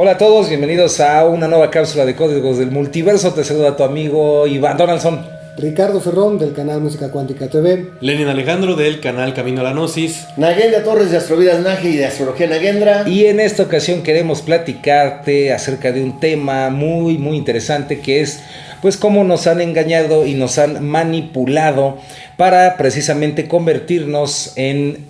Hola a todos, bienvenidos a una nueva cápsula de Códigos del Multiverso. Te saluda tu amigo Iván Donaldson. Ricardo Ferrón del canal Música Cuántica TV. Lenin Alejandro del canal Camino a la Gnosis. Nagendra Torres de Astrovidas Naje y de Astrología Nagendra. Y en esta ocasión queremos platicarte acerca de un tema muy interesante, que es pues cómo nos han engañado y nos han manipulado para precisamente convertirnos en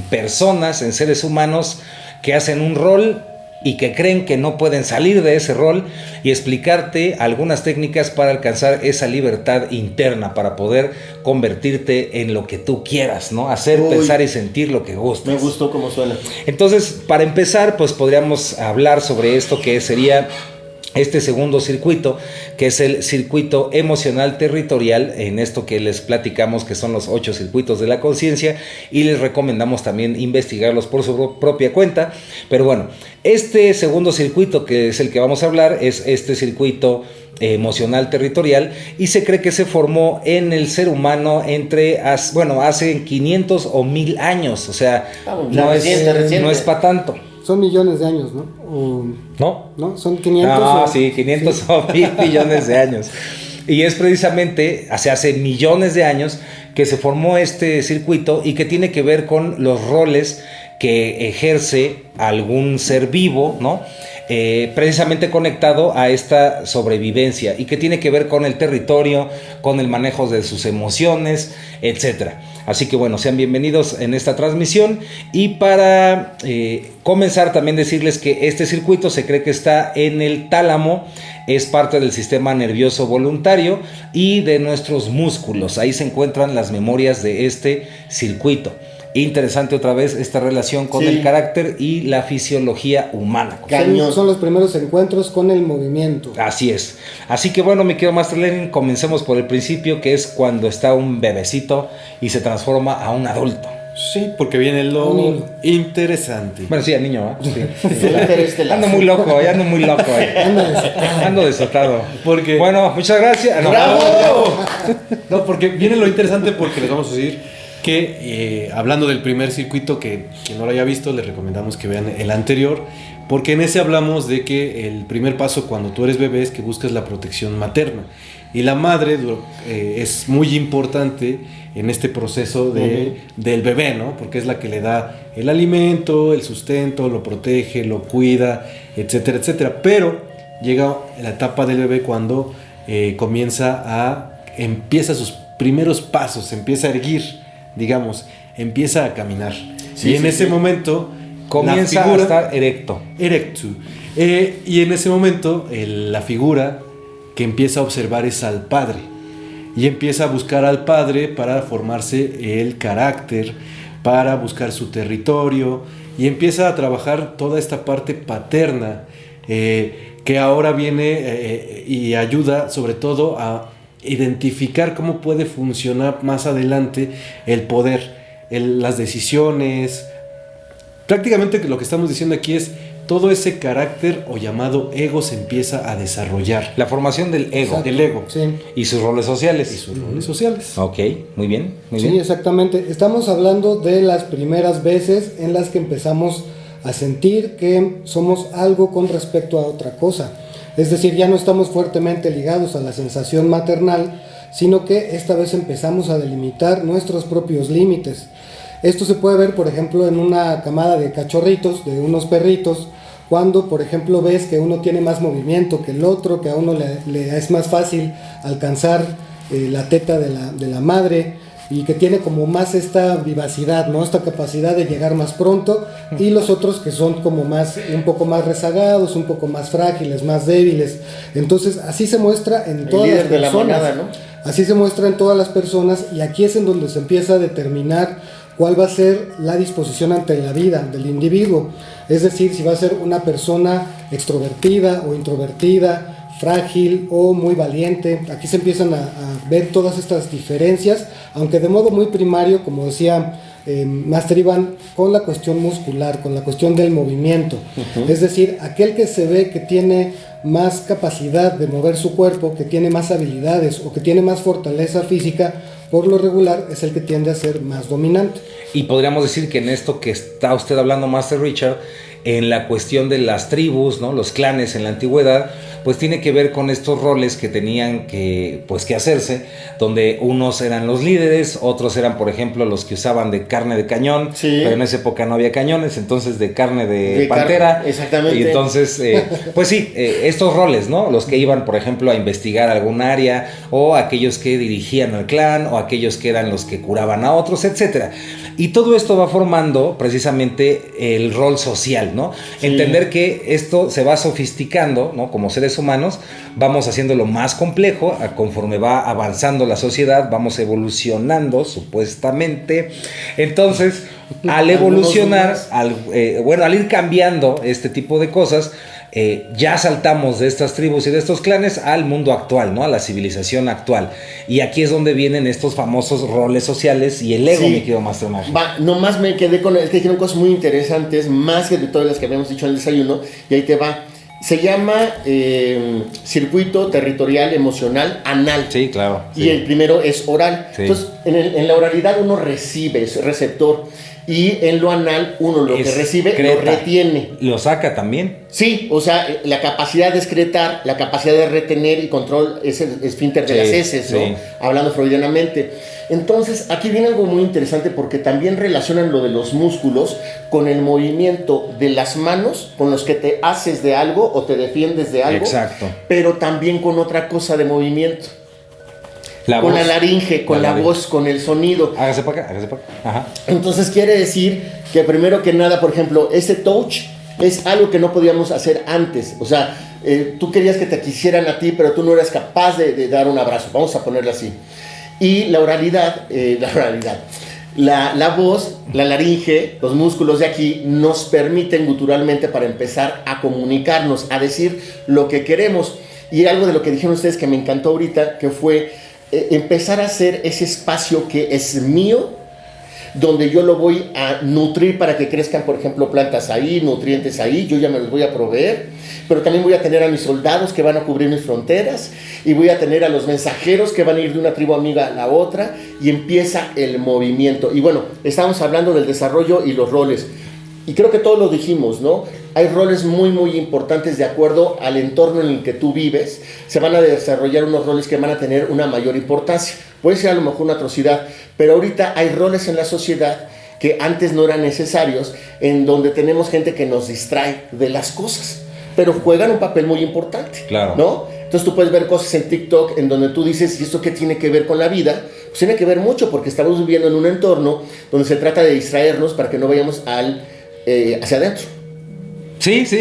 personas, en seres humanos que hacen un rol y que creen que no pueden salir de ese rol, y explicarte algunas técnicas para alcanzar esa libertad interna, para poder convertirte en lo que tú quieras, ¿no? Hacer, pensar y sentir lo que gustes. Me gustó cómo suena. Entonces, para empezar, pues podríamos hablar sobre esto que sería este segundo circuito, que es el circuito emocional territorial, en esto que les platicamos que son los 8 circuitos de la conciencia, y les recomendamos también investigarlos por su propia cuenta. Pero bueno, este segundo circuito, que es el que vamos a hablar, es este circuito emocional territorial, y se cree que se formó en el ser humano hace 500 o 1000 años, o sea, no es para tanto. Son millones de años, ¿no? ¿No? Son 500. No, sí, 500 o 1000 millones de años. Y es precisamente hace millones de años que se formó este circuito, y que tiene que ver con los roles que ejerce algún ser vivo, ¿no? Precisamente conectado a esta sobrevivencia, y que tiene que ver con el territorio, con el manejo de sus emociones, etcétera. Así que bueno, sean bienvenidos en esta transmisión. Y para comenzar, también decirles que este circuito se cree que está en el tálamo, es parte del sistema nervioso voluntario y de nuestros músculos. Ahí se encuentran las memorias de este circuito. Interesante otra vez esta relación con el carácter y la fisiología humana. Son los primeros encuentros con el movimiento. Así es. Así que bueno, mi querido Master Lenin, comencemos por el principio, que es cuando está un bebecito y se transforma a un adulto. Sí, porque viene lo interesante. Bueno, sí, al niño, ¿eh? Sí. Ando muy loco. Ando desatado. Porque... Bueno, muchas gracias. No, porque viene lo interesante, porque les vamos a decir que hablando del primer circuito, que no lo haya visto, les recomendamos que vean el anterior, porque en ese hablamos de que el primer paso cuando tú eres bebé es que buscas la protección materna, y la madre es muy importante en este proceso del bebé, ¿no? Porque es la que le da el alimento, el sustento, lo protege, lo cuida, etcétera, etcétera. Pero llega la etapa del bebé cuando empieza sus primeros pasos, empieza a erguir, digamos, empieza a caminar. Y en ese momento comienza a estar erecto. Y en ese momento la figura que empieza a observar es al padre, y empieza a buscar al padre para formarse el carácter, para buscar su territorio, y empieza a trabajar toda esta parte paterna, que ahora viene y ayuda sobre todo a identificar cómo puede funcionar más adelante el poder, las decisiones. Prácticamente lo que estamos diciendo aquí es todo ese carácter o llamado ego se empieza a desarrollar. La formación del ego. Exacto. Del ego. Sí. Y sus roles sociales. Ok, muy bien. Sí, exactamente. Estamos hablando de las primeras veces en las que empezamos a sentir que somos algo con respecto a otra cosa. Es decir, ya no estamos fuertemente ligados a la sensación maternal, sino que esta vez empezamos a delimitar nuestros propios límites. Esto se puede ver, por ejemplo, en una camada de cachorritos, de unos perritos, cuando, por ejemplo, ves que uno tiene más movimiento que el otro, que a uno le es más fácil alcanzar la teta de la madre, y que tiene como más esta vivacidad, ¿no? Esta capacidad de llegar más pronto, y los otros que son como un poco más rezagados, un poco más frágiles, más débiles. Entonces así se muestra en todas las personas. De la manada, ¿no? Así se muestra en todas las personas, y aquí es en donde se empieza a determinar cuál va a ser la disposición ante la vida del individuo. Es decir, si va a ser una persona extrovertida o introvertida, frágil o muy valiente. Aquí se empiezan a ver todas estas diferencias, aunque de modo muy primario, como decía Master Iván, con la cuestión muscular, con la cuestión del movimiento. Es decir, aquel que se ve que tiene más capacidad de mover su cuerpo, que tiene más habilidades o que tiene más fortaleza física, por lo regular es el que tiende a ser más dominante. Y podríamos decir que en esto que está usted hablando, Master Richard, en la cuestión de las tribus, ¿no? Los clanes en la antigüedad, pues tiene que ver con estos roles que tenían que hacerse, donde unos eran los líderes, otros eran, por ejemplo, los que usaban de carne de cañón, Sí. pero en esa época no había cañones, entonces de carne de pantera. Exactamente. Y entonces, pues sí, estos roles, ¿no? Los que iban, por ejemplo, a investigar algún área, o aquellos que dirigían al clan, o aquellos que eran los que curaban a otros, etcétera. Y todo esto va formando precisamente el rol social, ¿no? Sí. Entender que esto se va sofisticando, ¿no? Como seres humanos, vamos haciéndolo más complejo, conforme va avanzando la sociedad, vamos evolucionando, supuestamente. Entonces, al evolucionar, al ir cambiando este tipo de cosas, ya saltamos de estas tribus y de estos clanes al mundo actual, ¿no? A la civilización actual. Y aquí es donde vienen estos famosos roles sociales y el ego, Sí. mi querido Master Magia. Nomás me quedé con... Es que dijeron cosas muy interesantes, más que de todas las que habíamos dicho en el desayuno, y ahí te va. Se llama circuito territorial emocional anal. Sí, claro. Y Sí. el primero es oral. Sí. Entonces, en la oralidad uno recibe, es receptor. Y en lo anal uno lo que recibe Excreta. lo retiene. Lo saca también. Sí, o sea, la capacidad de excretar, la capacidad de retener y control es el esfínter de Sí, las heces, ¿no? sí. Hablando freudianamente. Entonces, aquí viene algo muy interesante porque también relacionan lo de los músculos con el movimiento de las manos con los que te haces de algo o te defiendes de algo. Exacto. Pero también con otra cosa de movimiento. La Con voz. la laringe, con la laringe. voz, con el sonido. Hágase para acá, hágase para acá. Ajá. Entonces quiere decir que primero que nada, por ejemplo, ese touch es algo que no podíamos hacer antes. O sea, tú querías que te quisieran a ti, pero tú no eras capaz de dar un abrazo. Vamos a ponerlo así. Y la oralidad, la voz, la laringe, los músculos de aquí nos permiten guturalmente para empezar a comunicarnos, a decir lo que queremos. Y algo de lo que dijeron ustedes que me encantó ahorita, que fue empezar a hacer ese espacio que es mío, donde yo lo voy a nutrir para que crezcan, por ejemplo, plantas ahí, nutrientes ahí, yo ya me los voy a proveer, pero también voy a tener a mis soldados que van a cubrir mis fronteras, y voy a tener a los mensajeros que van a ir de una tribu amiga a la otra, y empieza el movimiento. Y bueno, estamos hablando del desarrollo y los roles, y creo que todos lo dijimos, ¿no? Hay roles muy, muy importantes de acuerdo al entorno en el que tú vives. Se van a desarrollar unos roles que van a tener una mayor importancia. Puede ser a lo mejor una atrocidad, pero ahorita hay roles en la sociedad que antes no eran necesarios, en donde tenemos gente que nos distrae de las cosas, pero juegan un papel muy importante, Claro. ¿no? Entonces tú puedes ver cosas en TikTok en donde tú dices, ¿y esto qué tiene que ver con la vida? Pues tiene que ver mucho, porque estamos viviendo en un entorno donde se trata de distraernos para que no vayamos hacia adentro. Sí, sí.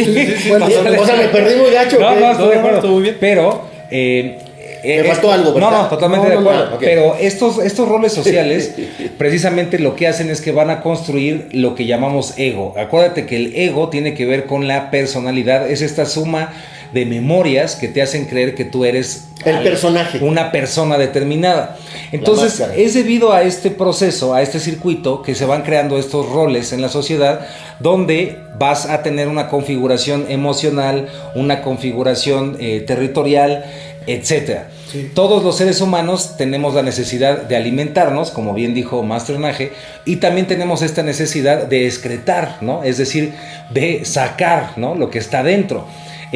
Bueno, O sea, me perdí muy gacho. No, ¿qué? no, estoy de acuerdo. Estuvo muy bien. Pero. Me faltó algo, ¿verdad? No, totalmente No, de no, acuerdo. no, ok. Pero estos roles sociales, precisamente lo que hacen es que van a construir lo que llamamos ego. Acuérdate que el ego tiene que ver con la personalidad. Es esta suma de memorias que te hacen creer que tú eres El personaje. una persona determinada. Entonces, máscara. es debido a este proceso, a este circuito, que se van creando estos roles en la sociedad, donde vas a tener una configuración emocional, una configuración territorial, etcétera. Sí. Todos los seres humanos tenemos la necesidad de alimentarnos, como bien dijo Master Nage, y también tenemos esta necesidad de excretar, ¿no? Es decir, de sacar, ¿no? Lo que está dentro.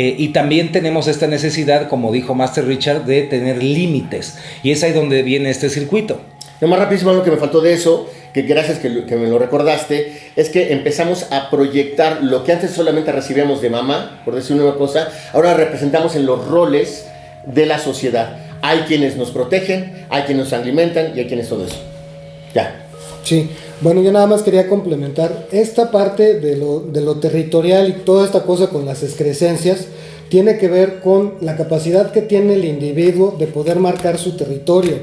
Y también tenemos esta necesidad, como dijo Master Richard, de tener límites. Y es ahí donde viene este circuito. Lo más rapidísimo lo que me faltó de eso, que gracias que me lo recordaste, es que empezamos a proyectar lo que antes solamente recibíamos de mamá, por decir una cosa, ahora representamos en los roles de la sociedad. Hay quienes nos protegen, hay quienes nos alimentan y hay quienes todo eso. Ya. Sí, bueno, yo nada más quería complementar esta parte de lo territorial y toda esta cosa con las excrescencias tiene que ver con la capacidad que tiene el individuo de poder marcar su territorio.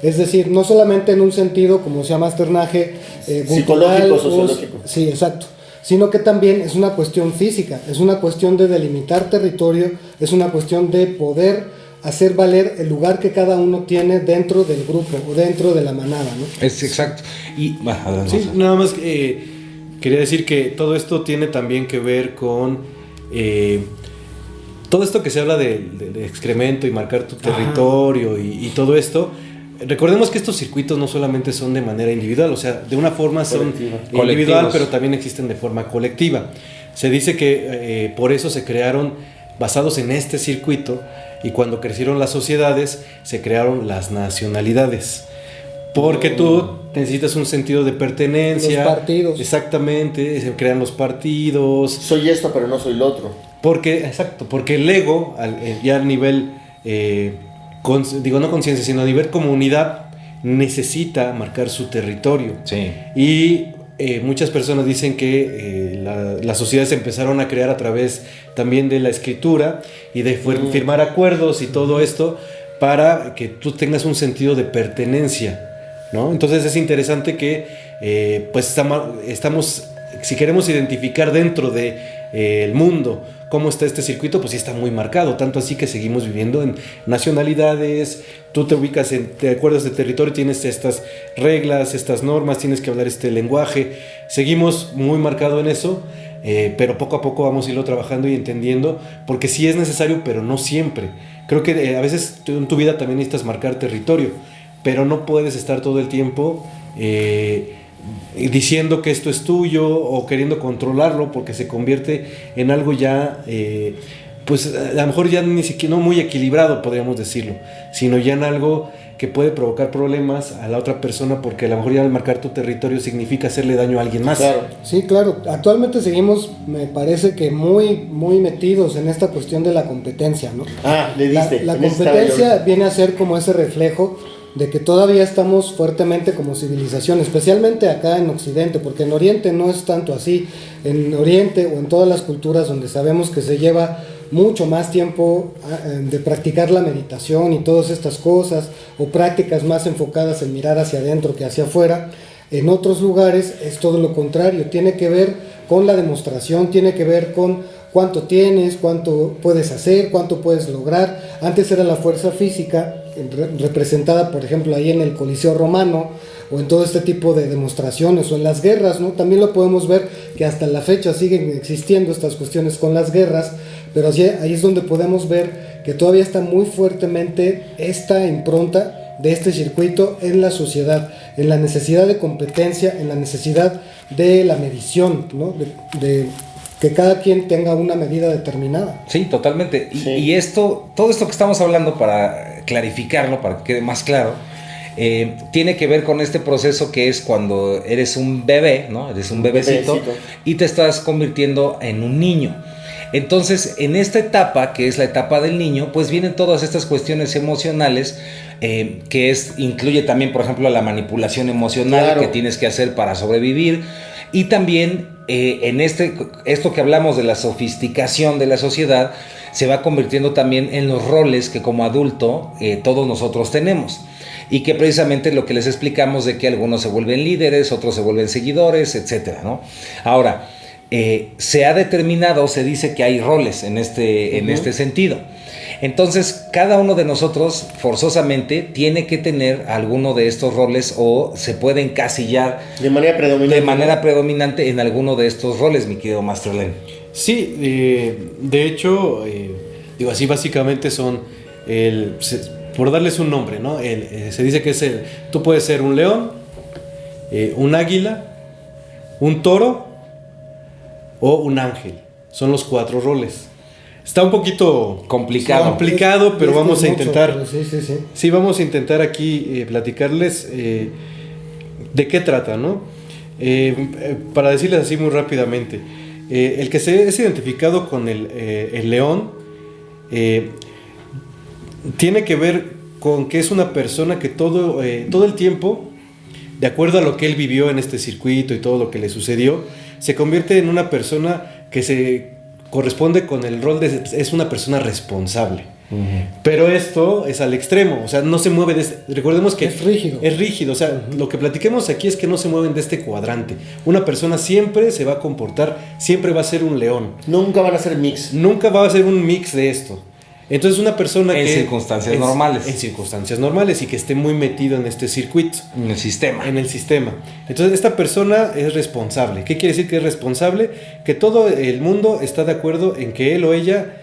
Es decir, no solamente en un sentido, como se llama Masternaje, Psicológico, sociológico. Sí, exacto. Sino que también es una cuestión física, es una cuestión de delimitar territorio, es una cuestión de poder hacer valer el lugar que cada uno tiene dentro del grupo o dentro de la manada, ¿no? Es exacto. Y, adelante. Sí, nada más quería decir que todo esto tiene también que ver con todo esto que se habla de excremento y marcar tu territorio y todo esto, recordemos que estos circuitos no solamente son de manera individual, o sea, de una forma son Colectivos. individual, pero también existen de forma colectiva. Se dice que por eso se crearon, basados en este circuito, y cuando crecieron las sociedades, se crearon las nacionalidades. Porque tú necesitas un sentido de pertenencia. Los partidos. Exactamente, se crean los partidos. Soy esto, pero no soy lo otro. Porque el ego, ya a nivel, no conciencia, sino a nivel comunidad, necesita marcar su territorio. Sí. Y muchas personas dicen que las sociedades se empezaron a crear a través también de la escritura y de firmar acuerdos y todo esto para que tú tengas un sentido de pertenencia, ¿no? Entonces es interesante que pues estamos, si queremos identificar dentro de el mundo cómo está este circuito, pues sí está muy marcado, tanto así que seguimos viviendo en nacionalidades. Tú te ubicas, te acuerdas de territorio, tienes estas reglas, estas normas, tienes que hablar este lenguaje. Seguimos muy marcado en eso, pero poco a poco vamos a irlo trabajando y entendiendo, porque sí es necesario, pero no siempre. Creo que a veces en tu vida también necesitas marcar territorio, pero no puedes estar todo el tiempo diciendo que esto es tuyo o queriendo controlarlo, porque se convierte en algo ya pues a lo mejor ya ni siquiera no muy equilibrado, podríamos decirlo, sino ya en algo que puede provocar problemas a la otra persona, porque a lo mejor ya al marcar tu territorio significa hacerle daño a alguien más. Claro. Sí, claro. Actualmente seguimos, me parece que muy metidos en esta cuestión de la competencia, ¿no? Le diste. La En esta competencia estaba yo. viene a ser como ese reflejo de que todavía estamos fuertemente como civilización, especialmente acá en Occidente, porque en Oriente no es tanto así. En Oriente o en todas las culturas donde sabemos que se lleva mucho más tiempo de practicar la meditación y todas estas cosas, o prácticas más enfocadas en mirar hacia adentro que hacia afuera, en otros lugares es todo lo contrario, tiene que ver con la demostración, tiene que ver con cuánto tienes, cuánto puedes hacer, cuánto puedes lograr. Antes era la fuerza física, representada por ejemplo ahí en el Coliseo Romano, o en todo este tipo de demostraciones, o en las guerras, ¿no? También lo podemos ver que hasta la fecha siguen existiendo estas cuestiones con las guerras, pero ahí es donde podemos ver que todavía está muy fuertemente esta impronta de este circuito en la sociedad, en la necesidad de competencia, en la necesidad de la medición, ¿no? de que cada quien tenga una medida determinada. Sí, totalmente. Sí. Y todo esto que estamos hablando, para clarificarlo, para que quede más claro, tiene que ver con este proceso que es cuando eres un bebé, ¿no? Eres un bebecito y te estás convirtiendo en un niño. Entonces, en esta etapa, que es la etapa del niño, pues vienen todas estas cuestiones emocionales, incluye también, por ejemplo, la manipulación emocional, claro, que tienes que hacer para sobrevivir. Y también en esto que hablamos de la sofisticación de la sociedad, se va convirtiendo también en los roles que como adulto todos nosotros tenemos. Y que precisamente lo que les explicamos de que algunos se vuelven líderes, otros se vuelven seguidores, etcétera, ¿no? Ahora, se ha determinado, se dice que hay roles en este sentido. Entonces, cada uno de nosotros forzosamente tiene que tener alguno de estos roles, o se puede encasillar de manera predominante en alguno de estos roles, mi querido Master Len. Sí, de hecho, digo así, básicamente son por darles un nombre, ¿no? Se dice que tú puedes ser un león, un águila, un toro o un ángel. Son los 4 roles. Está un poquito complicado, pero vamos a intentar. Sí, vamos a intentar aquí platicarles de qué trata, ¿no? Para decirles así muy rápidamente, el que es identificado con el león tiene que ver con que es una persona que todo el tiempo, de acuerdo a lo que él vivió en este circuito y todo lo que le sucedió, se convierte en una persona que se corresponde con el rol es una persona responsable. Uh-huh. Pero esto es al extremo, o sea, no se mueve recordemos que es rígido, o sea, lo que platiquemos aquí es que no se mueven de este cuadrante. Una persona siempre se va a comportar, siempre va a ser un león. Nunca van a ser mix. Nunca va a ser un mix de esto. Entonces una persona en circunstancias normales. En circunstancias normales y que esté muy metido en este circuito. En el sistema. Entonces esta persona es responsable. ¿Qué quiere decir que es responsable? Que todo el mundo está de acuerdo en que él o ella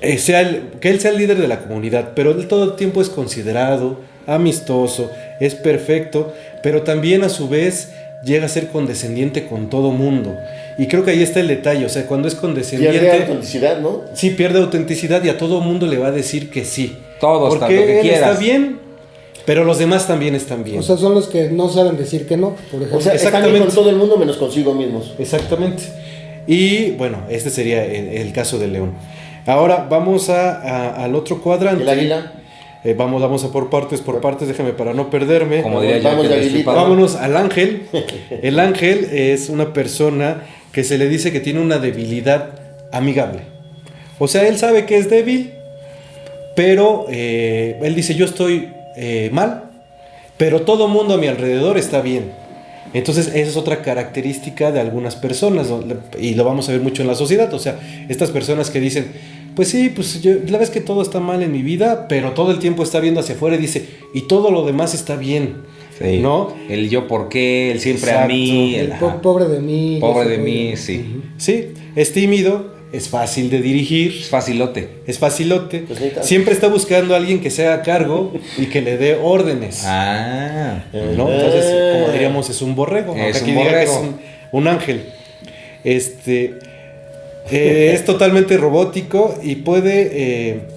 que él sea el líder de la comunidad, pero él todo el tiempo es considerado, amistoso, es perfecto, pero también a su vez llega a ser condescendiente con todo mundo. Y creo que ahí está el detalle, o sea, cuando es condescendiente... Pierde autenticidad, ¿no? Sí, pierde autenticidad y a todo mundo le va a decir que sí. Todos, porque lo que él quieras. está bien, pero los demás también están bien. O sea, son los que no saben decir que no, por ejemplo. O sea, están bien Exactamente. con todo el mundo menos consigo mismos. Exactamente. Y bueno, este sería el caso del león. Ahora vamos al otro cuadrante. El águila. Vamos a por partes, déjame para no perderme. Como diría Vamos Jack de el aguilita. Destripador. Vámonos al ángel. El ángel es una persona que se le dice que tiene una debilidad amigable. O sea, él sabe que es débil, pero él dice, yo estoy mal, pero todo mundo a mi alrededor está bien. Entonces, esa es otra característica de algunas personas, y lo vamos a ver mucho en la sociedad. O sea, estas personas que dicen, pues sí, pues la verdad es que todo está mal en mi vida, pero todo el tiempo está viendo hacia afuera y dice, y todo lo demás está bien, Sí. ¿no? El yo por qué, el siempre Exacto. a mí. El Ajá. pobre de mí. Pobre ese de rollo. mí, sí. Sí, es tímido, es fácil de dirigir, Es facilote. es facilote, Pues ahí está. siempre está buscando a alguien que se haga cargo y que le dé órdenes. Ah. ¿No? Entonces, como diríamos, es un borrego. Es Aunque aquí un diga que es borrego. un ángel. Es totalmente robótico y puede.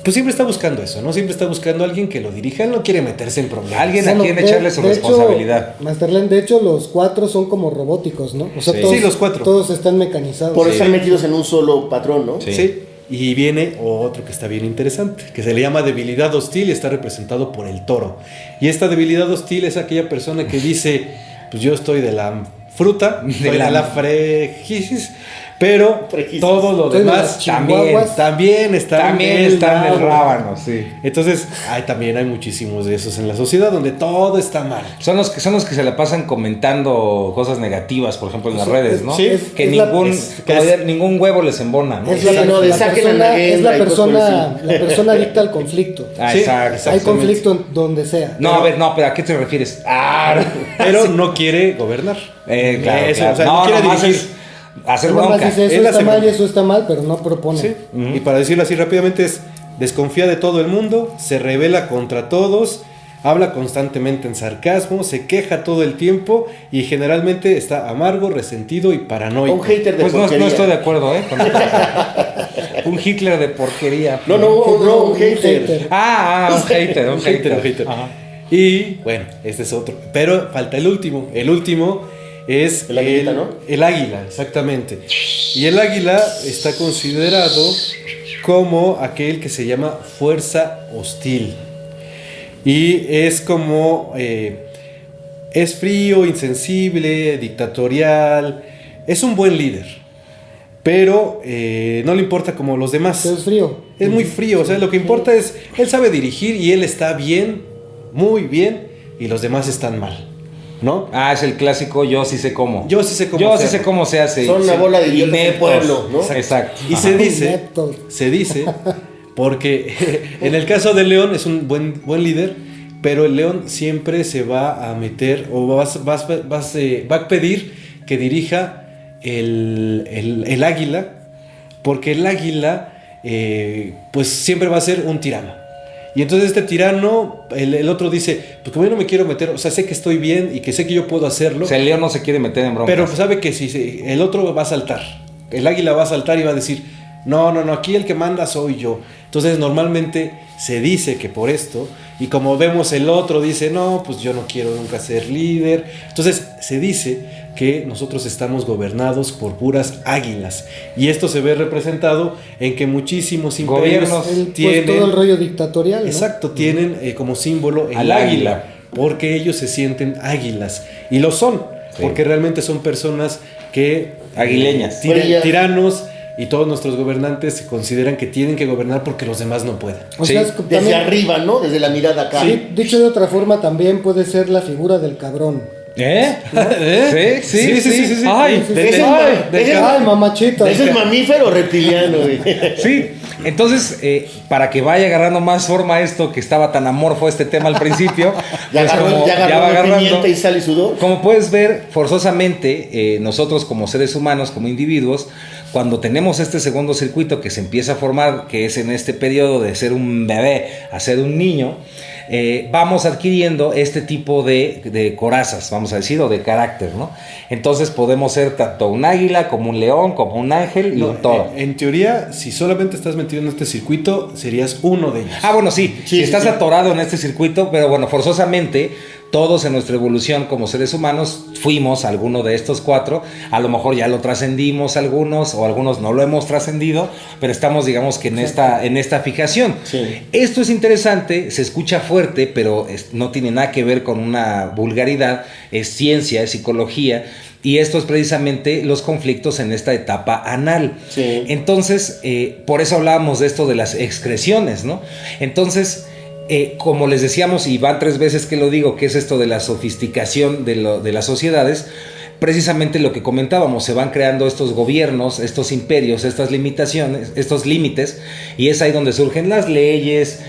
Pues siempre está buscando eso, ¿no? Siempre está buscando a alguien que lo dirija. Él no quiere meterse en problemas. Alguien a Bueno, quien echarle su responsabilidad. Masterland, de hecho, los 4 son como robóticos, ¿no? O sea, Sí. todos, Sí, los 4. todos están mecanizados. Por Sí. estar metidos en un solo patrón, ¿no? Sí. Sí. Y viene otro que está bien interesante, que se le llama debilidad hostil y está representado por el toro. Y esta debilidad hostil es aquella persona que dice, pues yo estoy de la fruta, estoy de la fregisis, pero Fregisis. todo lo Estoy de demás las chihuahuas. también está También en el está en el rábano. rábano, sí. Entonces, también hay muchísimos de esos en la sociedad donde todo está mal. Son los que se la pasan comentando cosas negativas, por ejemplo, en las Sí, redes, es- ¿no? sí, que es ningún huevo les embona, ¿no? Es Sí, no, de la saquen la persona, nagueta es la y cosas por persona, la persona adicta al conflicto. Ah, Sí, exacto. Hay exactamente. conflicto en donde sea. No, a ver, no, pero ¿a qué te refieres? Ah, Pero no quiere gobernar. claro, Eso, claro. o sea, no, no quiere nomás dirigir. es hacer Nada más bronca. dice, eso Él está hace mal y bronca. eso está mal, pero no propone. Sí. Y para decirlo así rápidamente es desconfía de todo el mundo, se revela contra todos, habla constantemente en sarcasmo, se queja todo el tiempo y generalmente está amargo, resentido y paranoico. Un hater de Pues no porquería. estoy de acuerdo, ¿eh? Un Hitler de porquería. No, un hater. Un hater, Un hater. Ajá. Y bueno, este es otro. Pero falta el último. El último es El águila, ¿no? El águila, exactamente. Y el águila está considerado como aquel que se llama fuerza hostil. Y es como... es frío, insensible, dictatorial. Es un buen líder. Pero no le importa como los demás. Pero es frío. Es muy frío, o sea, lo que importa es, él sabe dirigir y él está bien, muy bien, y los demás están mal, ¿no? Ah, es el clásico yo sí sé cómo. Yo sí sé cómo Yo sí hacerlo. sé cómo se hace. Son una Sí. bola de idiotas del Ineptos. pueblo, ¿no? Exacto. Y Ajá. se dice, porque en el caso del león es un buen líder, pero el león siempre se va a meter o va a pedir que dirija el águila, porque el águila pues siempre va a ser un tirano. Y entonces este tirano, el otro dice, pues como yo no me quiero meter, o sea, sé que estoy bien y que sé que yo puedo hacerlo, O sea, el león no se quiere meter en broncas. pero pues sabe que si el otro va a saltar, el águila va a saltar y va a decir, no, aquí el que manda soy yo. Entonces normalmente se dice que por esto, y como vemos el otro dice, no, pues yo no quiero nunca ser líder. Entonces se dice que nosotros estamos gobernados por puras águilas. Y esto se ve representado en que muchísimos imperios Gobiernos Pues tienen... todo el rollo dictatorial, ¿no? Exacto, tienen como símbolo el Al águila. águila, porque ellos se sienten águilas, y lo son, Sí. porque realmente son personas que... Aguileñas. Tiranos, y todos nuestros gobernantes se consideran que tienen que gobernar porque los demás no pueden. O Sí. sea, es Desde también, arriba, ¿no? Desde la mirada acá. sí, dicho de otra forma, también puede ser la figura del cabrón. ¿Eh? Sí. Ay, Sí, sí, Ese sí. es Ay, mamachita. ¿Ese es mamífero o reptiliano, güey? Sí, entonces, para que vaya agarrando más forma esto, que estaba tan amorfo este tema al principio, Ya pues agarró, como ya ya agarró va la agarrando. pimienta y sal y sudor. Como puedes ver, forzosamente, nosotros como seres humanos, como individuos, cuando tenemos este segundo circuito que se empieza a formar, que es en este periodo de ser un bebé a ser un niño, vamos adquiriendo este tipo de corazas, vamos a decir, o de carácter, ¿no? Entonces podemos ser tanto un águila, como un león, como un ángel y un toro. En teoría, si solamente estás metido en este circuito, serías uno de ellos. Ah, bueno, sí, estás atorado en este circuito, pero bueno, forzosamente todos en nuestra evolución como seres humanos fuimos alguno de estos 4, a lo mejor ya lo trascendimos algunos, o algunos no lo hemos trascendido, pero estamos, digamos que en esta fijación. Sí. Esto es interesante, se escucha fuerte, pero no tiene nada que ver con una vulgaridad, es ciencia, es psicología, y esto es precisamente los conflictos en esta etapa anal. Sí. Entonces, por eso hablábamos de esto de las excreciones, ¿no? Entonces, como les decíamos, y van 3 veces que lo digo, que es esto de la sofisticación de las sociedades, precisamente lo que comentábamos, se van creando estos gobiernos, estos imperios, estas limitaciones, estos límites, y es ahí donde surgen las leyes,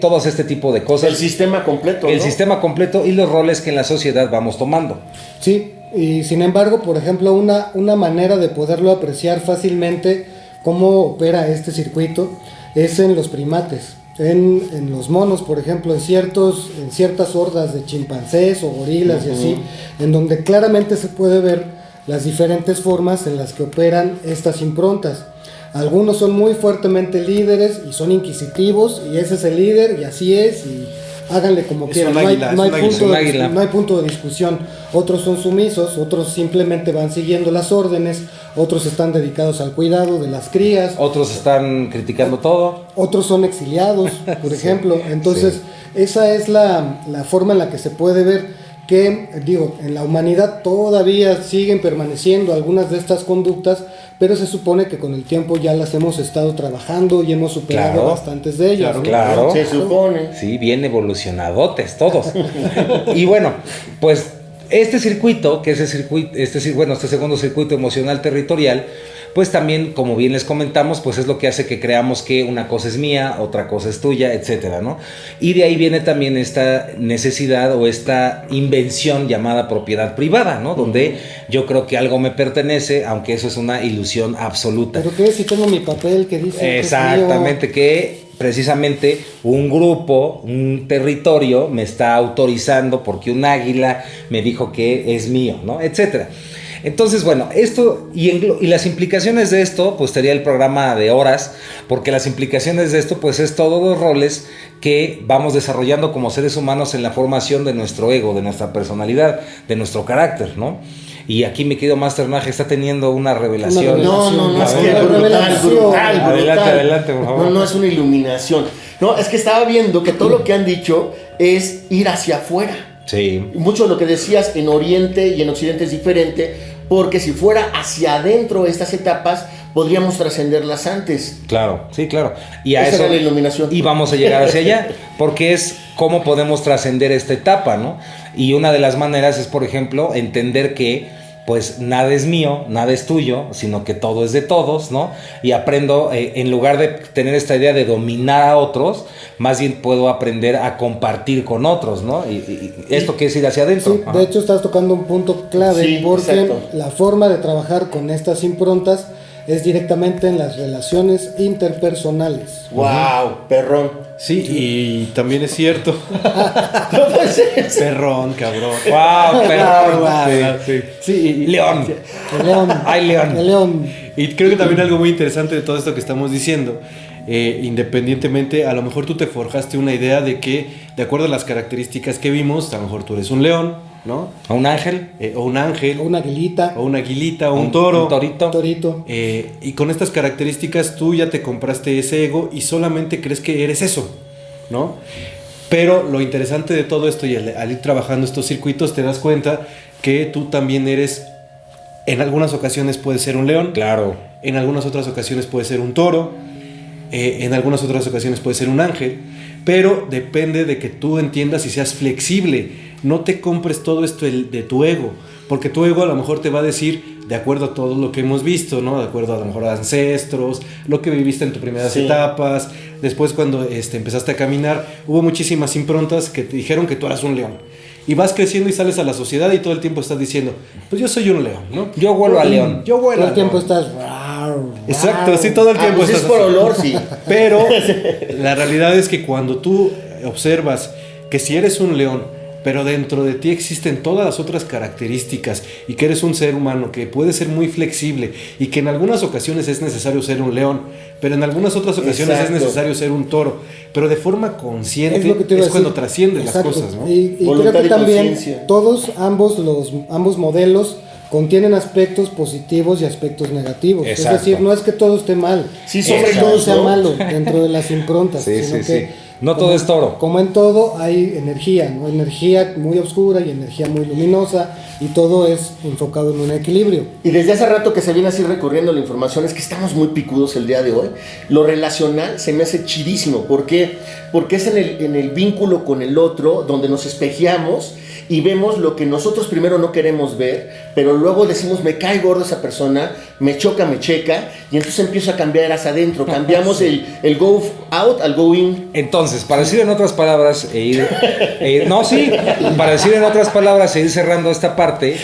todo este tipo de cosas. El sistema completo, El ¿no? sistema completo y los roles que en la sociedad vamos tomando. Sí, y sin embargo, por ejemplo, una manera de poderlo apreciar fácilmente cómo opera este circuito es en los primates. En los monos, por ejemplo, en ciertas hordas de chimpancés o gorilas y así, en donde claramente se puede ver las diferentes formas en las que operan estas improntas. Algunos son muy fuertemente líderes y son inquisitivos, y ese es el líder y así es, y háganle como quieran, no hay punto de discusión. Otros son sumisos, otros simplemente van siguiendo las órdenes, otros están dedicados al cuidado de las crías, Otros están criticando todo. otros son exiliados, por ejemplo. Entonces, esa es la forma en la que se puede ver que, digo, en la humanidad todavía siguen permaneciendo algunas de estas conductas, pero se supone que con el tiempo ya las hemos estado trabajando y hemos superado Claro. bastantes de ellas. ¿no? Claro. Se supone. Sí, bien evolucionadotes todos. Y bueno, pues este circuito, que es este segundo circuito emocional territorial, pues también, como bien les comentamos, pues es lo que hace que creamos que una cosa es mía, otra cosa es tuya, etcétera, ¿no? Y de ahí viene también esta necesidad o esta invención llamada propiedad privada, ¿no? Donde yo creo que algo me pertenece, aunque eso es una ilusión absoluta. ¿Pero qué? Si tengo mi papel que dice que es mío. Exactamente, que precisamente un grupo, un territorio me está autorizando porque un águila me dijo que es mío, ¿no? Etcétera. Entonces, bueno, esto y las implicaciones de esto, pues sería el programa de horas, porque las implicaciones de esto, pues es todos los roles que vamos desarrollando como seres humanos en la formación de nuestro ego, de nuestra personalidad, de nuestro carácter, ¿no? Y aquí mi querido Master Nage está teniendo una revelación. No, es que Una revelación. brutal. Adelante, por favor. No es una iluminación. No, es que estaba viendo que todo lo que han dicho es ir hacia afuera. Sí. Mucho de lo que decías en Oriente y en Occidente es diferente, porque si fuera hacia adentro estas etapas, podríamos trascenderlas antes. Claro, sí, claro. Y a Esa eso era la iluminación. y vamos a llegar hacia allá, porque es cómo podemos trascender esta etapa, ¿no? Y una de las maneras es, por ejemplo, entender que pues nada es mío, nada es tuyo, sino que todo es de todos, ¿no? Y aprendo, en lugar de tener esta idea de dominar a otros, más bien puedo aprender a compartir con otros, ¿no? Y esto que es ir hacia adentro. Sí, de hecho estás tocando un punto clave, Sí, porque exacto. la forma de trabajar con estas improntas es directamente en las relaciones interpersonales. ¡Wow! Perrón. Sí, y también es cierto. No puede ser. Perrón, cabrón. ¡Wow! Pero, Sí, y León. El león. ¡Ay, León! El león. Y creo que también algo muy interesante de todo esto que estamos diciendo, independientemente, a lo mejor tú te forjaste una idea de que, de acuerdo a las características que vimos, a lo mejor tú eres un león, ¿no? ¿A un ángel? O un ángel, Una aguilita. o una aguilita, o un toro. Un torito. Un torito. Y con estas características tú ya te compraste ese ego y solamente crees que eres eso, ¿no? Pero lo interesante de todo esto, y al ir trabajando estos circuitos, te das cuenta que tú también eres, en algunas ocasiones puedes ser un león, Claro. en algunas otras ocasiones puede ser un toro, en algunas otras ocasiones puede ser un ángel, pero depende de que tú entiendas y seas flexible. No te compres todo esto de tu ego, porque tu ego a lo mejor te va a decir, de acuerdo a todo lo que hemos visto, ¿no? De acuerdo a lo mejor a ancestros, lo que viviste en tus primeras etapas, después cuando empezaste a caminar, hubo muchísimas improntas que te dijeron que tú eras un león. Y vas creciendo y sales a la sociedad y todo el tiempo estás diciendo, pues yo soy un león, ¿no? Yo vuelo a león. Yo vuelo Todo a el tiempo león. estás... Exacto, sí, todo el tiempo Pues es estás por así. olor, sí. Pero la realidad es que cuando tú observas que si eres un león, pero dentro de ti existen todas las otras características y que eres un ser humano que puede ser muy flexible y que en algunas ocasiones es necesario ser un león, pero en algunas otras ocasiones Exacto. es necesario ser un toro, pero de forma consciente lo que te iba a es cuando decir. trascienden Exacto. las cosas, ¿no? Y Voluntad creo que y también conciencia. todos, ambos modelos contienen aspectos positivos y aspectos negativos. Exacto. Es decir, no es que todo esté mal, Sí, no es que exacto. todo sea malo dentro de las improntas, Sí, sino sí, que sí. No todo es toro. Como en todo hay energía, ¿no? Energía muy oscura y energía muy luminosa, y todo es enfocado en un equilibrio. Y desde hace rato que se viene así recorriendo la información, es que estamos muy picudos el día de hoy. Lo relacional se me hace chidísimo. ¿Por qué? Porque es en el vínculo con el otro donde nos espejeamos y vemos lo que nosotros primero no queremos ver, pero luego decimos, me cae gordo esa persona, me choca, me checa, y entonces empiezo a cambiar hacia adentro. Cambiamos el go out al go in. Entonces, para decir en otras palabras para decir en otras palabras e ir cerrando esta parte,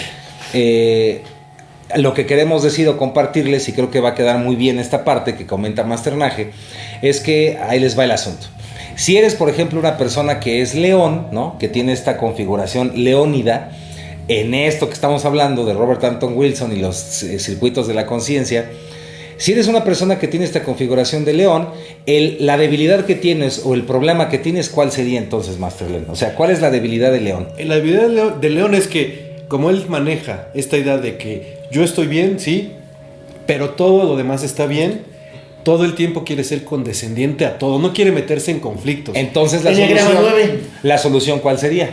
lo que queremos decir o compartirles, y creo que va a quedar muy bien esta parte que comenta Masternaje, es que ahí les va el asunto. Si eres, por ejemplo, una persona que es león, ¿no? Que tiene esta configuración leónida, en esto que estamos hablando de Robert Anton Wilson y los circuitos de la conciencia, si eres una persona que tiene esta configuración de león, la debilidad que tienes o el problema que tienes, ¿cuál sería entonces, Master León? O sea, ¿cuál es la debilidad de león? La debilidad del león es que, como él maneja esta idea de que yo estoy bien, sí, pero todo lo demás está bien, todo el tiempo quiere ser condescendiente a todo, no quiere meterse en conflictos. Entonces, Enneagrama 9. ¿la solución cuál sería?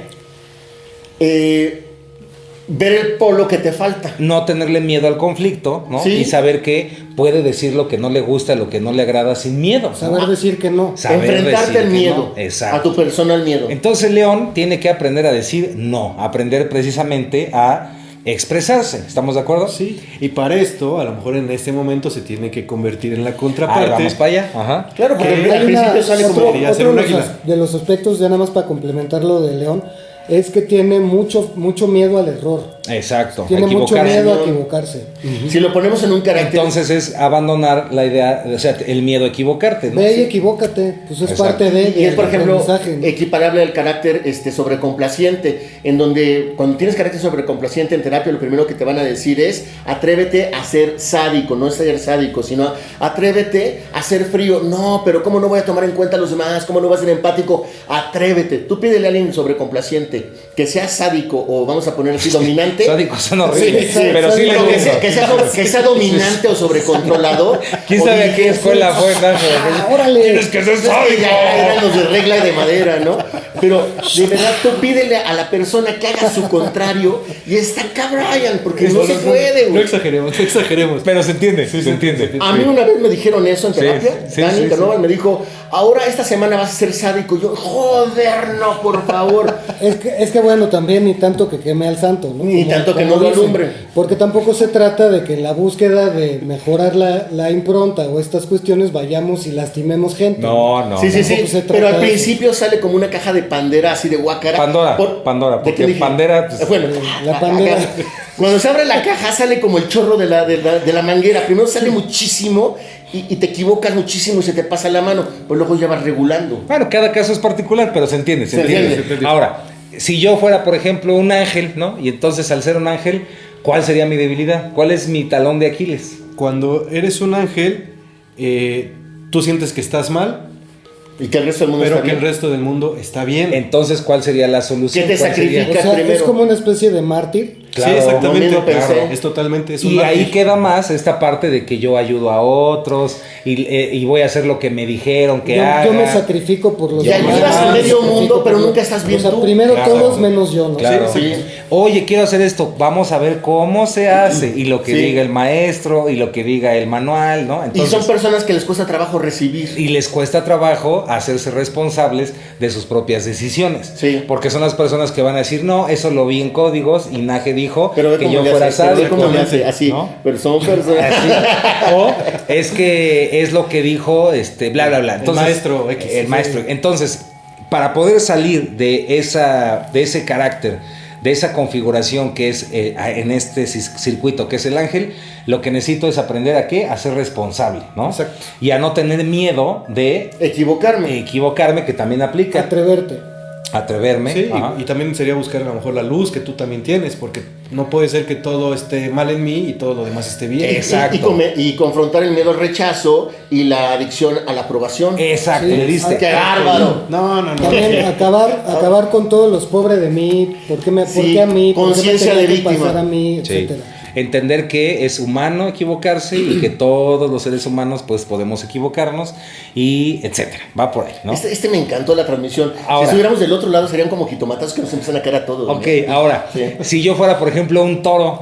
Ver el polo que te falta. No tenerle miedo al conflicto, ¿no? Sí. Y saber que puede decir lo que no le gusta, lo que no le agrada sin miedo, ¿no? Saber decir que no. Saber Enfrentarte decir al que miedo. no. Exacto. A tu persona al miedo. Entonces León tiene que aprender a decir no, aprender precisamente a expresarse. ¿Estamos de acuerdo? Sí, y para esto, a lo mejor en este momento se tiene que convertir en la contraparte. Vamos para allá. Ajá. Claro, porque Que al principio sale como... Debería ser un águila. De los aspectos, ya nada más para complementar lo de León, es que tiene mucho miedo al error. Exacto. Tiene mucho equivocarse. miedo a ¿no? equivocarse. Si lo ponemos en un carácter... Entonces es abandonar la idea, o sea, el miedo a equivocarte, ¿no? Ve y equivócate, pues es Exacto. parte de Y es, por ejemplo, aprendizaje, ¿no? equiparable al carácter sobrecomplaciente, en donde cuando tienes carácter sobrecomplaciente en terapia, lo primero que te van a decir es, atrévete a ser sádico, no es ser sádico, sino atrévete a ser frío. No, pero ¿cómo no voy a tomar en cuenta a los demás? ¿Cómo no voy a ser empático? Atrévete. Tú pídele a alguien sobrecomplaciente que sea sádico, o vamos a poner así, dominante. Sádico son horribles, Sí, pero sí pero le que sea dominante o sobrecontrolador. ¿Quién o sabe a qué dije, escuela fue, Nacho? órale. Tienes que ser es que sádico. ya eran los de regla de madera, ¿no? Pero de verdad tú pídele a la persona que haga su contrario y está acá Brian, porque no se puede, No güey. exageremos, no exageremos. Pero se entiende, se entiende. A mí una vez me dijeron eso en Sí, terapia. sí, Dani sí, Canovas me dijo, ahora esta semana vas a ser sádico. Yo, joder, no, por favor. Es que bueno, también ni tanto que queme al santo, ¿no? Ni tanto que no lo dicen. alumbre. Porque tampoco se trata de que en la búsqueda de mejorar la impronta o estas cuestiones vayamos y lastimemos gente. No, no. Sí, sí, sí. tampoco se trata Pero al de eso. principio sale como una caja de Pandera, así de guácara. Pandora, ¿De porque qué dije? Pandera, pues, Bueno, La Pandera. Cuando se abre la caja sale como el chorro de la manguera. Primero sale muchísimo y te equivocas muchísimo y se te pasa la mano. Pues luego ya vas regulando. Bueno, cada caso es particular, pero se entiende, se Se entiende. entiende. Ahora, si yo fuera, por ejemplo, un ángel, ¿no? Y entonces al ser un ángel, ¿cuál sería mi debilidad? ¿Cuál es mi talón de Aquiles? Cuando eres un ángel, tú sientes que estás mal, Y que el resto del mundo pero está que el bien. resto del mundo está bien. Entonces, ¿cuál sería la solución? ¿Qué te ¿Cuál sería? sacrifica? O sea, es primero. como una especie de mártir. Claro, Sí, exactamente. lo mismo pensé. Claro, es totalmente es un Y ahí mártir. queda más esta parte de que yo ayudo a otros y voy a hacer lo que me dijeron que haga. Yo me sacrifico por los Y demás. ayudas a me medio sacrifico mundo, por pero los- nunca estás bien O sea, tú. primero Claro. todos menos yo, ¿no? Claro. Sí. Oye, quiero hacer esto, vamos a ver cómo se hace y lo que Sí. diga el maestro y lo que diga el manual, ¿no? Y Entonces, son personas que les cuesta trabajo recibir. y les cuesta trabajo hacerse responsables de sus propias decisiones. Sí. Porque son las personas que van a decir, no, eso lo vi en códigos y Naje dijo Pero ve que cómo yo le fuera hace, pero ve sádico. cómo le hace, así. ¿no? Pero son personas. Así. O es que es lo que dijo bla bla bla. Entonces, maestro X. el maestro. Entonces, para poder salir de ese carácter de esa configuración que es en este circuito, que es el ángel, lo que necesito es aprender a qué, a ser responsable, ¿no? Exacto. Y a no tener miedo de Equivocarme. que también aplica. Atreverme. Sí, y también sería buscar a lo mejor la luz que tú también tienes, porque no puede ser que todo esté mal en mí y todo lo demás esté bien. Exacto. Y confrontar el miedo al rechazo y la adicción a la aprobación. Exacto, Sí. le diste. ¡Qué bárbaro! No. También acabar con todos los pobres de mí, ¿por qué a mí? ¿Por qué me Conciencia tenía de que pasar víctima. a mí? Sí. Etcétera. Entender que es humano equivocarse y que todos los seres humanos pues podemos equivocarnos y etcétera. Va por ahí, ¿no? Este me encantó la transmisión. Ahora. Si estuviéramos del otro lado serían como jitomatazos que nos empiezan a caer a todos. Ok, ¿no? ahora, Sí. si yo fuera, por ejemplo, un toro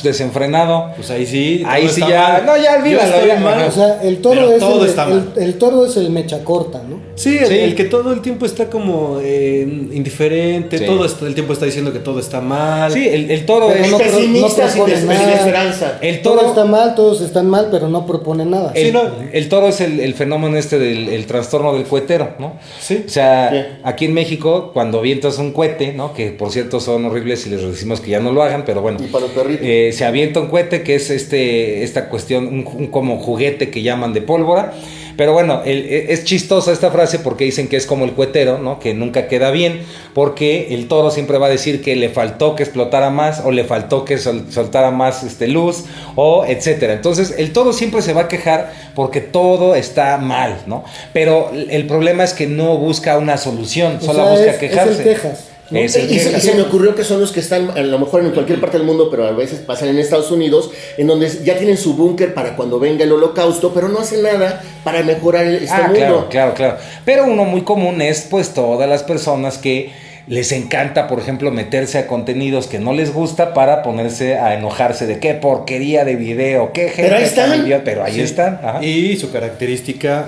desenfrenado, Pues ahí sí. ahí todo sí está ya, mal. no, ya olvídalo. Yo estoy Ya, mal. ajá. O sea, el toro Pero es todo está mal. el toro es el mecha corta, ¿no? Sí, Sí. el que todo el tiempo está como indiferente, Sí. el tiempo está diciendo que todo está mal. Sí, el toro Pero es... no, Pesimista sin propone sin nada. esperanza. El Todo toro... está mal, todos están mal, pero no propone nada. El, Sí, no. el toro es el fenómeno del el trastorno del cohetero, ¿no? Sí. O sea, Sí. aquí en México, cuando avientas un cohete, ¿no? Que por cierto son horribles y les decimos que ya no lo hagan, pero bueno. Y para los perritos. Se avienta un cohete que es esta cuestión, un como juguete que llaman de pólvora. Pero bueno, es chistosa esta frase porque dicen que es como el cohetero, ¿no? Que nunca queda bien, porque el toro siempre va a decir que le faltó que explotara más, o le faltó que soltara más luz, o etcétera. Entonces, el toro siempre se va a quejar porque todo está mal, ¿no? Pero el problema es que no busca una solución, O solo sea, busca es quejarse. el quejas, ¿no? Es el Y se quejas. me ocurrió que son los que están a lo mejor en cualquier parte del mundo, pero a veces pasan en Estados Unidos, en donde ya tienen su búnker para cuando venga el holocausto, pero no hacen nada para mejorar este mundo. Claro. Pero uno muy común es pues todas las personas que les encanta, por ejemplo, meterse a contenidos que no les gusta para ponerse a enojarse de qué porquería de video, qué gente Pero ahí están. tan idiota, pero ahí Sí. están. Ajá. Y su característica,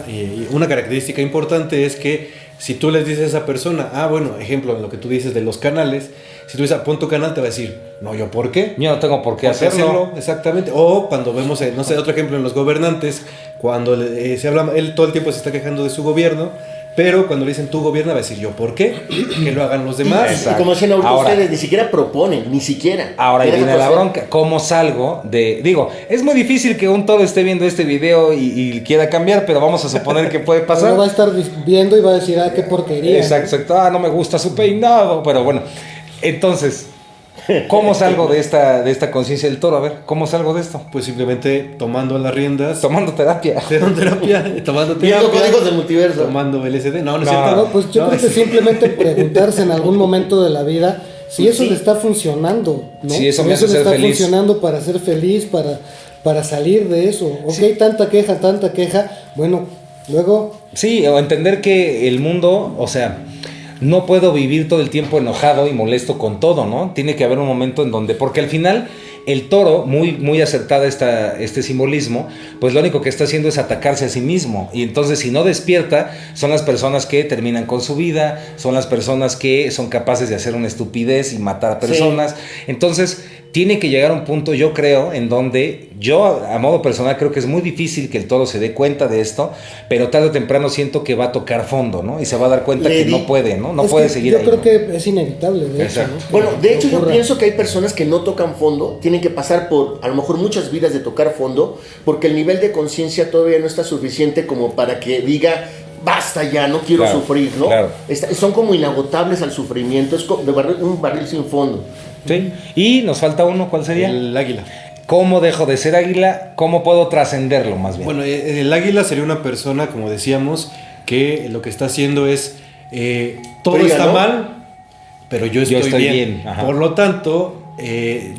una característica importante es que si tú les dices a esa persona, bueno, ejemplo, en lo que tú dices de los canales, si tú dices, pon tu canal, te va a decir, no, ¿yo por qué? Yo no tengo por qué hacerlo. Exactamente. O cuando vemos, no sé, otro ejemplo en los gobernantes, cuando se habla, él todo el tiempo se está quejando de su gobierno, pero cuando le dicen tu gobierno va a decir, ¿yo por qué? Que lo hagan los demás. Y como decían ahorita Ahora. ustedes, ni siquiera proponen, ni siquiera. Ahora ahí Ya viene dejan la hacer. bronca. ¿Cómo salgo de...? Digo, es muy difícil que un toro esté viendo este video y quiera cambiar, pero vamos a suponer que puede pasar. Ahora va a estar viendo y va a decir, qué porquería. Exacto. No me gusta su peinado, pero bueno. Entonces, ¿cómo salgo de esta conciencia del toro? A ver, ¿cómo salgo de esto? Pues simplemente tomando las riendas, Tomando terapia. tomando terapia, Viendo códigos del multiverso. tomando LSD. No es No. cierto. No, pues yo creo que simplemente preguntarse en algún momento de la vida si eso Sí. le está funcionando, ¿no? Si eso Si me hace le ser está feliz. funcionando para ser feliz, para salir de eso. Ok, tanta queja, bueno, luego Sí, o entender que el mundo, o sea, no puedo vivir todo el tiempo enojado y molesto con todo, ¿no? Tiene que haber un momento en donde, porque al final el toro, muy acertada este simbolismo, pues lo único que está haciendo es atacarse a sí mismo. Y entonces si no despierta, son las personas que terminan con su vida, son las personas que son capaces de hacer una estupidez y matar a personas. Entonces tiene que llegar a un punto, yo creo, en donde yo, a modo personal, creo que es muy difícil que el toro se dé cuenta de esto, pero tarde o temprano siento que va a tocar fondo, ¿no? Y se va a dar cuenta que no puede, ¿no? No es puede que seguir yo ahí. creo ¿no? que es inevitable, de hecho, Exacto. ¿no? Bueno, Que de hecho yo ocurra. pienso que hay personas que no tocan fondo, tienen que pasar por a lo mejor muchas vidas de tocar fondo, porque el nivel de conciencia todavía no está suficiente como para que diga, basta ya, no quiero Claro, sufrir, ¿no? claro. Son como inagotables al sufrimiento, es como un barril sin fondo. Sí. Y nos falta uno, ¿cuál sería? El águila. ¿Cómo dejo de ser águila? ¿Cómo puedo trascenderlo más bien? Bueno, el águila sería una persona, como decíamos, que lo que está haciendo es todo Fría, está ¿no? mal, pero yo estoy bien. bien, ajá. Por lo tanto,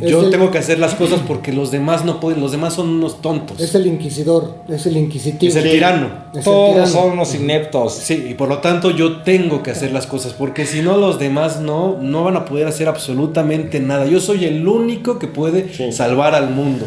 yo el- tengo que hacer las cosas porque los demás no pueden, los demás son unos tontos. Es el inquisidor, es el inquisitivo. Es el tirano. Es el Todos tirano. son unos ineptos. Sí, y por lo tanto yo tengo que hacer las cosas, porque si no los demás no van a poder hacer absolutamente nada. Yo soy el único que puede Sí. salvar al mundo.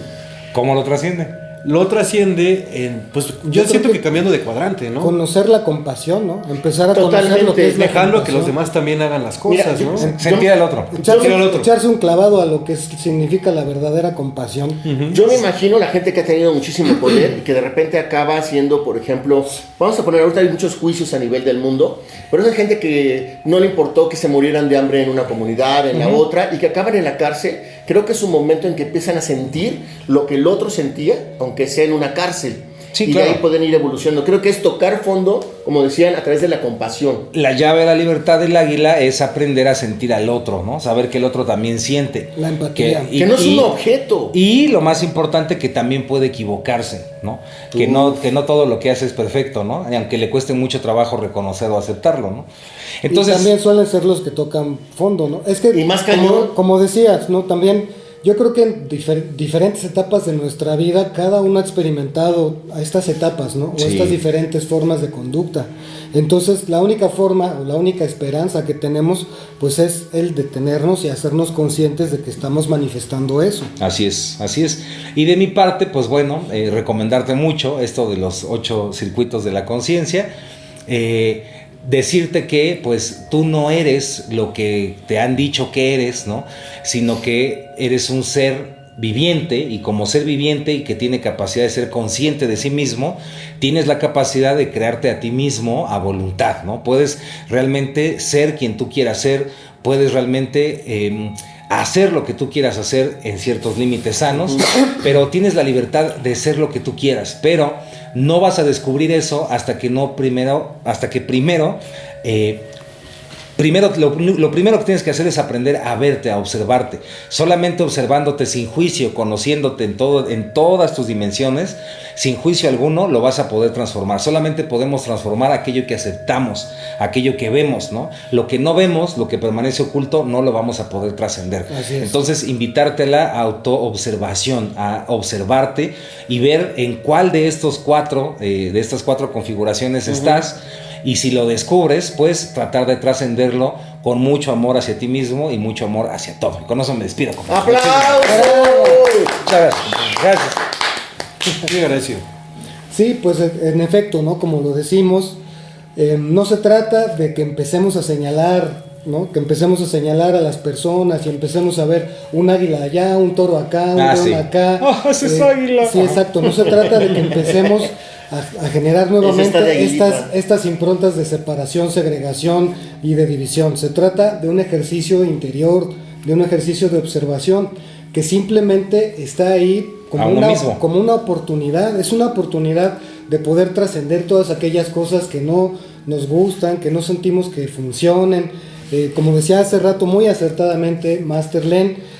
¿Cómo lo trasciende? lo trasciende en, pues yo siento que cambiando de cuadrante, ¿no? Conocer la compasión, ¿no? Empezar a conocer lo Totalmente. que es la Dejando que compasión. los demás también hagan las Mira, cosas, ¿no? Sentir al otro. Sentir al otro. Echarse un clavado a lo que significa la verdadera compasión. Yo me imagino la gente que ha tenido muchísimo poder y que de repente acaba siendo, por ejemplo, vamos a poner, ahorita hay muchos juicios a nivel del mundo, pero esa gente que no le importó que se murieran de hambre en una comunidad, en la otra, y que acaban en la cárcel. Creo que es un momento en que empiezan a sentir lo que el otro sentía, aunque sea en una cárcel. Sí, y claro. de ahí pueden ir evolucionando. Creo que es tocar fondo, como decían, a través de la compasión. La llave de la libertad del águila es aprender a sentir al otro, ¿no? Saber que el otro también siente. La empatía. Que no es un objeto. Y lo más importante, que también puede equivocarse, ¿no? Que no todo lo que hace es perfecto, ¿no? Y aunque le cueste mucho trabajo reconocer o aceptarlo, ¿no? Entonces, y también suelen ser los que tocan fondo, ¿no? Es que, Y más cañón. como decías, ¿no? También yo creo que en diferentes etapas de nuestra vida, cada uno ha experimentado a estas etapas, ¿no? O Sí. estas diferentes formas de conducta. Entonces, la única forma o la única esperanza que tenemos, pues es el detenernos y hacernos conscientes de que estamos manifestando eso. así es, así es. Y de mi parte, pues bueno, recomendarte mucho esto de los 8 circuitos de la conciencia. Decirte que pues tú no eres lo que te han dicho que eres, ¿no? Sino que eres un ser viviente, y como ser viviente y que tiene capacidad de ser consciente de sí mismo, tienes la capacidad de crearte a ti mismo a voluntad, ¿no? Puedes realmente ser quien tú quieras ser, puedes realmente hacer lo que tú quieras hacer en ciertos límites sanos, pero tienes la libertad de ser lo que tú quieras, pero no vas a descubrir eso hasta que primero lo primero que tienes que hacer es aprender a verte, a observarte. Solamente observándote sin juicio, conociéndote en todas tus dimensiones, sin juicio alguno, lo vas a poder transformar. Solamente podemos transformar aquello que aceptamos, aquello que vemos, ¿no? Lo que no vemos, lo que permanece oculto, no lo vamos a poder trascender. Así es. Entonces, invitarte a la autoobservación, a observarte y ver en cuál de estas 4 configuraciones estás. Y si lo descubres, pues tratar de trascenderlo con mucho amor hacia ti mismo y mucho amor hacia todo. Y con eso me despido. ¡Aplausos! Muchas gracias. Gracias. Muy agradecido. Sí, pues en efecto, ¿no? Como lo decimos, no se trata de que empecemos a señalar, ¿no? Que empecemos a señalar a las personas y empecemos a ver un águila allá, un toro acá, un león sí. acá. Ese es águila. Sí, exacto. No se trata de que empecemos a generar nuevamente estas improntas de separación, segregación y de división. Se trata de un ejercicio interior, de un ejercicio de observación que simplemente está ahí como una oportunidad. Es una oportunidad de poder trascender todas aquellas cosas que no nos gustan, que no sentimos que funcionen. Como decía hace rato muy acertadamente Master Len,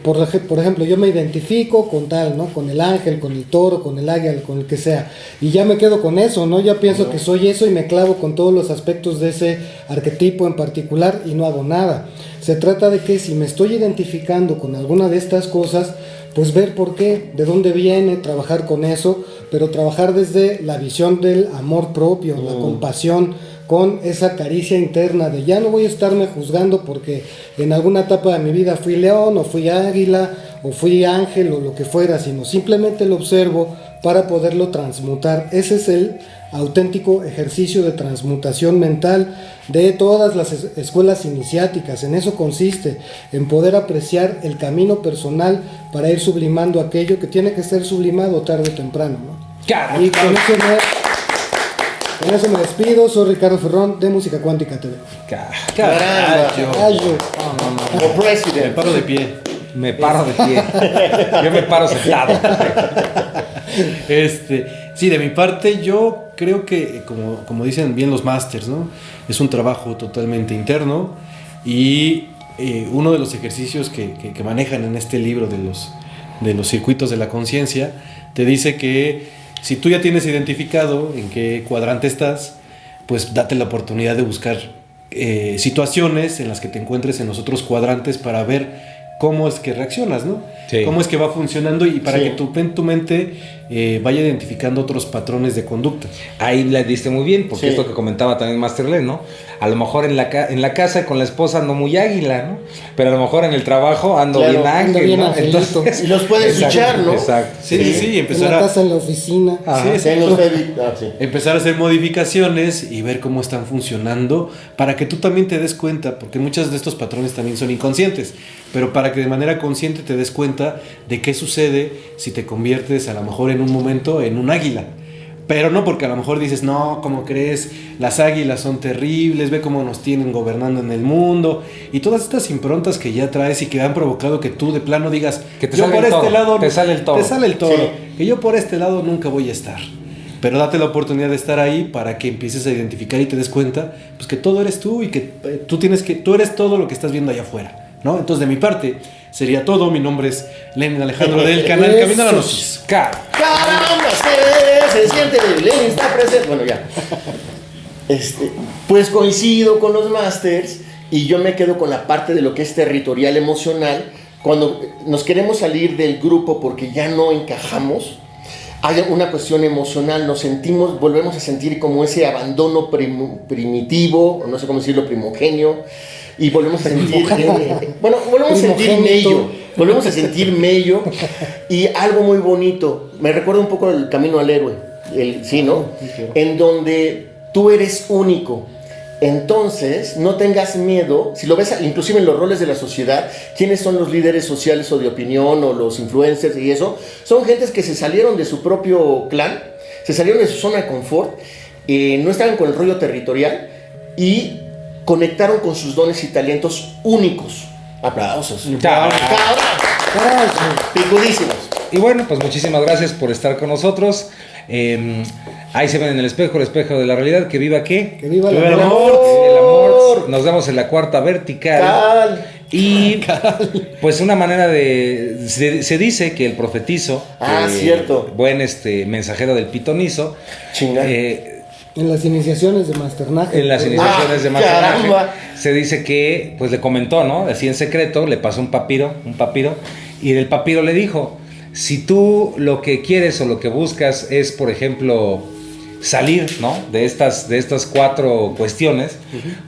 por ejemplo, yo me identifico con tal, ¿no? Con el ángel, con el toro, con el águila, con el que sea, y ya me quedo con eso, ¿no? Ya pienso que soy eso y me clavo con todos los aspectos de ese arquetipo en particular y no hago nada. Se trata de que si me estoy identificando con alguna de estas cosas, pues ver por qué, de dónde viene, trabajar con eso, pero trabajar desde la visión del amor propio, la compasión, con esa caricia interna de ya no voy a estarme juzgando porque en alguna etapa de mi vida fui león o fui águila o fui ángel o lo que fuera, sino simplemente lo observo para poderlo transmutar. Ese es el auténtico ejercicio de transmutación mental de todas las escuelas iniciáticas. En eso consiste, en poder apreciar el camino personal para ir sublimando aquello que tiene que ser sublimado tarde o temprano, ¿no? Claro. Y con eso me despido. Soy Ricardo Ferrón de Música Cuántica TV. Caramba. Rayo. Como Me president. paro de pie. Me paro de pie. Yo me paro sentado. Sí, de mi parte yo creo que, como dicen bien los masters, ¿no? Es un trabajo totalmente interno y uno de los ejercicios que manejan en este libro de los circuitos de la conciencia te dice que si tú ya tienes identificado en qué cuadrante estás, pues date la oportunidad de buscar situaciones en las que te encuentres en los otros cuadrantes para ver cómo es que reaccionas, ¿no? Sí. cómo es que va funcionando y para Sí. que tu mente vaya identificando otros patrones de conducta. Ahí la diste muy bien, porque Sí. es lo que comentaba también Masterle, ¿no? A lo mejor en la casa con la esposa ando muy águila, ¿no? Pero a lo mejor en el trabajo ando Claro, bien ando ángel, bien ¿no? angelito. Y los puedes Exacto, fichar, ¿no? Exacto. Sí, sí, sí, En empezar la a... casa, en la oficina. Sí, sí. En los sí. Empezar a hacer modificaciones y ver cómo están funcionando para que tú también te des cuenta, porque muchos de estos patrones también son inconscientes, pero para que de manera consciente te des cuenta de qué sucede si te conviertes a lo mejor en un momento en un águila. Pero no porque a lo mejor dices, no, ¿cómo crees? Las águilas son terribles, ve cómo nos tienen gobernando en el mundo. Y todas estas improntas que ya traes y que han provocado que tú de plano digas, Que te yo salga por el este toro, lado... te sale el toro. Te sale el toro. Sí. Que yo por este lado nunca voy a estar. Pero date la oportunidad de estar ahí para que empieces a identificar y te des cuenta pues que todo eres tú y que tú eres todo lo que estás viendo allá afuera, ¿no? Entonces de mi parte sería todo. Mi nombre es Lenin Alejandro del canal Camino a la Gnosis. ¡Caramba! Se siente Lenin está presente. Bueno, ya. Pues coincido con los masters y yo me quedo con la parte de lo que es territorial emocional. Cuando nos queremos salir del grupo porque ya no encajamos, hay una cuestión emocional, volvemos a sentir como ese abandono primitivo, o no sé cómo decirlo, primogenio, y volvemos a sentir, volvemos a sentir mello, y algo muy bonito, me recuerda un poco el camino al héroe, sí, ¿no? En donde tú eres único. Entonces, no tengas miedo, si lo ves inclusive en los roles de la sociedad, quiénes son los líderes sociales o de opinión o los influencers y eso, son gentes que se salieron de su propio clan, se salieron de su zona de confort, no estaban con el rollo territorial y conectaron con sus dones y talentos únicos. Aplausos. Chao. Picudísimos. Y bueno, pues muchísimas gracias por estar con nosotros. Ahí se ven en el espejo de la realidad. Que viva qué. Que viva Que el viva el amor. amor. El amor. Nos vemos en la cuarta vertical. Y pues una manera se dice que el profetizo, Cierto. buen mensajero del pitonizo, Chinga. En las iniciaciones de Masternaje. en las iniciaciones de Masternaje, caramba. se dice que pues le comentó, ¿no? Así en secreto, le pasó un papiro, y del papiro le dijo: si tú lo que quieres o lo que buscas es, por ejemplo, salir, ¿no? de estas 4 cuestiones,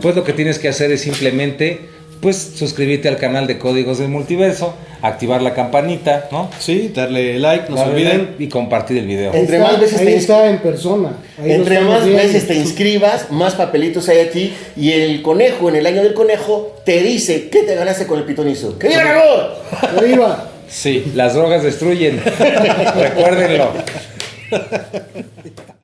pues lo que tienes que hacer es simplemente pues suscribirte al canal de Códigos del Multiverso, activar la campanita, ¿no? Sí, darle like, no se Darle olviden. like y compartir el video. Entre más veces ahí está en persona. Ahí Entre lo estamos más viendo. veces te inscribas, más papelitos hay aquí. Y el conejo, en el año del conejo, te dice que te ganaste con el pitonizo. ¡Que viva el amor! ¡Que viva! Sí, las drogas destruyen. Recuérdenlo.